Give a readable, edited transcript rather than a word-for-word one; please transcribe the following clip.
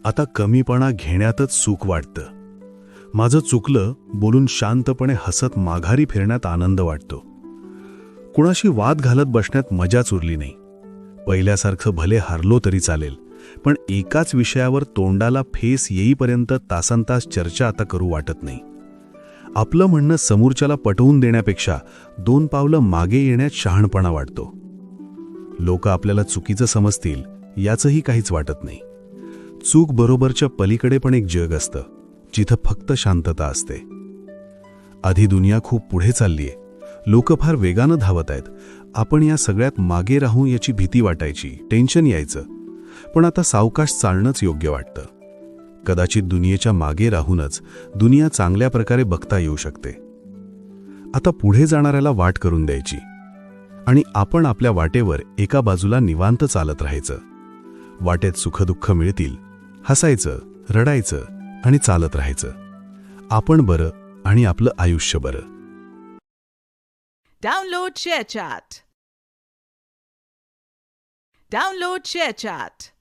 आता कमीपणा घेण्यातच सुख वाटतं. माझं चुकलं बोलून शांतपणे हसत माघारी फिरण्यात आनंद वाटतो. कुणाशी वाद घालत बसण्यात मजाच उरली नाही. पहिल्यासारखं भले हारलो तरी चालेल, पण एकाच विषयावर तोंडाला फेस येईपर्यंत तासनतास चर्चा आता करू वाटत नाही. आपलं म्हणणं समोरच्याला पटवून देण्यापेक्षा 2 पावलं मागे येण्यात शहाणपणा वाटतो. लोक आपल्याला चुकीचं समजतील याचंही काहीच वाटत नाही. चूक बरोबरच्या पलीकडे पण एक जग असतं, जिथं फक्त शांतता असते. आधी दुनिया खूप पुढे चाललीये, लोक फार वेगानं धावत आहेत. आपण या सगळ्यात मागे राहू याची भीती वाटायची, टेन्शन यायचं. पण आता सावकाश चालणंच योग्य वाटतं. कदाचित दुनियेच्या मागे राहूनच दुनिया चांगल्या प्रकारे बघता येऊ शकते. आता पुढे जाणाऱ्याला वाट करून द्यायची आणि आपण आपल्या वाटेवर एका बाजूला निवांत चालत राहायचं. वाटेत सुखदुःख मिळतील, हसायचं, रडायचं आणि चालत राहायचं. आपण बरं आणि आपलं आयुष्य बरं. Download ShareChat.